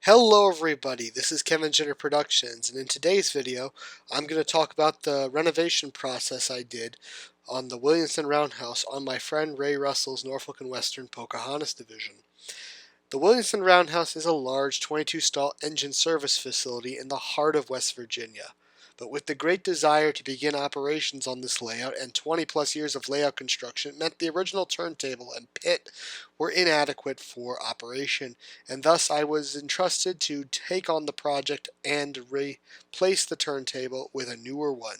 Hello everybody, this is Kevin Jenner Productions, and in today's video I'm going to talk about the renovation process I did on the Williamson Roundhouse on my friend Ray Russell's Norfolk and Western Pocahontas Division. The Williamson Roundhouse is a large 22-stall engine service facility in the heart of West Virginia. But with the great desire to begin operations on this layout and 20 plus years of layout construction meant the original turntable and pit were inadequate for operation, and thus I was entrusted to take on the project and replace the turntable with a newer one.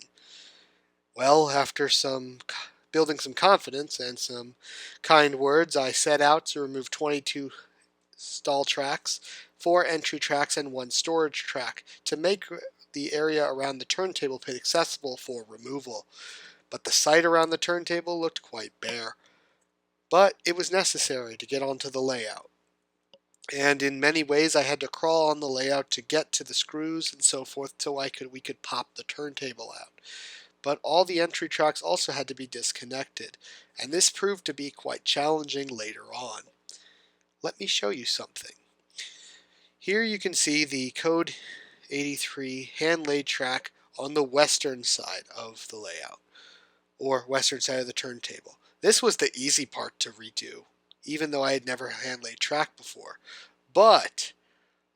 Well, after building some confidence and some kind words, I set out to remove 22 stall tracks, 4 entry tracks, and 1 storage track to make the area around the turntable pit accessible for removal. But the site around the turntable looked quite bare. But it was necessary to get onto the layout. And in many ways I had to crawl on the layout to get to the screws and so forth so we could pop the turntable out. But all the entry tracks also had to be disconnected, and this proved to be quite challenging later on. Let me show you something. Here you can see the Code 83 hand-laid track on the western side of the layout, or western side of the turntable. This was the easy part to redo, even though I had never hand-laid track before. But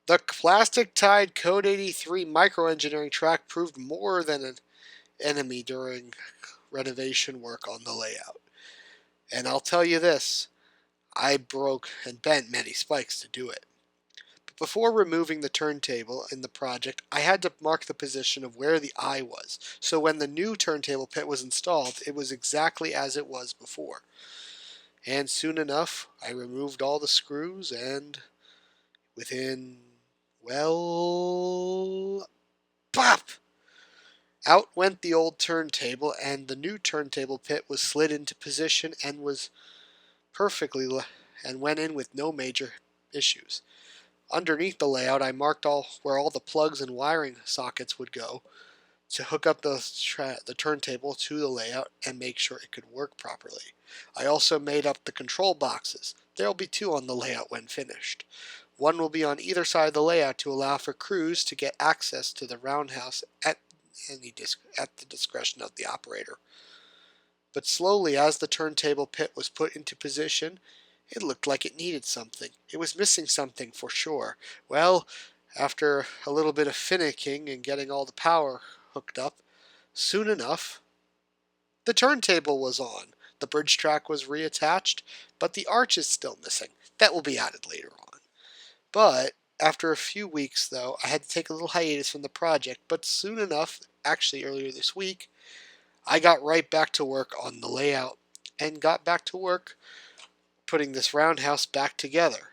the plastic-tied Code 83 microengineering track proved more than an enemy during renovation work on the layout. And I'll tell you this, I broke and bent many spikes to do it. Before removing the turntable in the project, I had to mark the position of where the eye was, so when the new turntable pit was installed, it was exactly as it was before. And soon enough, I removed all the screws, and within, well, pop! Out went the old turntable, and the new turntable pit was slid into position and went in with no major issues. Underneath the layout, I marked where all the plugs and wiring sockets would go to hook up the turntable to the layout and make sure it could work properly. I also made up the control boxes. There will be 2 on the layout when finished. One will be on either side of the layout to allow for crews to get access to the roundhouse at the discretion of the operator. But slowly, as the turntable pit was put into position, it looked like it needed something. It was missing something for sure. Well, after a little bit of finicking and getting all the power hooked up, soon enough, the turntable was on. The bridge track was reattached, but the arch is still missing. That will be added later on. But after a few weeks, though, I had to take a little hiatus from the project, but soon enough, actually earlier this week, I got right back to work on the layout and got back to work putting this roundhouse back together.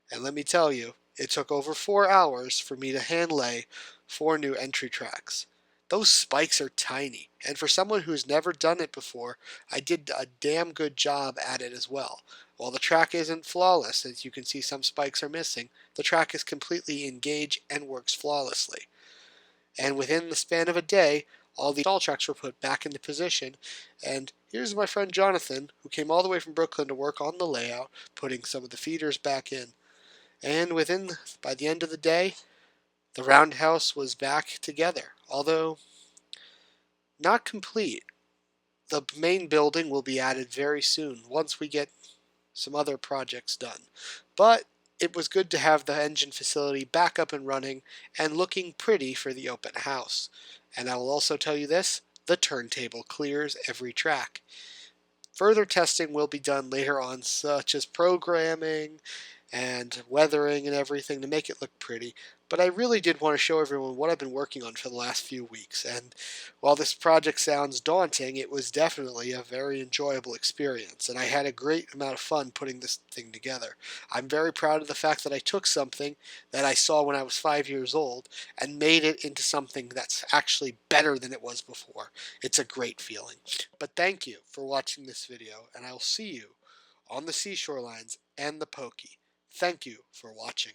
And let me tell you, it took over 4 hours for me to hand lay 4 new entry tracks. Those spikes are tiny, and for someone who's never done it before, I did a damn good job at it as well. While the track isn't flawless, as you can see some spikes are missing, the track is completely engaged and works flawlessly. And within the span of a day, all the stall tracks were put back into position, and here's my friend Jonathan, who came all the way from Brooklyn to work on the layout, putting some of the feeders back in. And by the end of the day, the roundhouse was back together, although not complete. The main building will be added very soon, once we get some other projects done. But it was good to have the engine facility back up and running and looking pretty for the open house. And I will also tell you this, the turntable clears every track. Further testing will be done later on, such as programming and weathering and everything to make it look pretty. But I really did want to show everyone what I've been working on for the last few weeks. And while this project sounds daunting, it was definitely a very enjoyable experience. And I had a great amount of fun putting this thing together. I'm very proud of the fact that I took something that I saw when I was 5 years old and made it into something that's actually better than it was before. It's a great feeling. But thank you for watching this video, and I will see you on the seashore lines and the Pokey. Thank you for watching.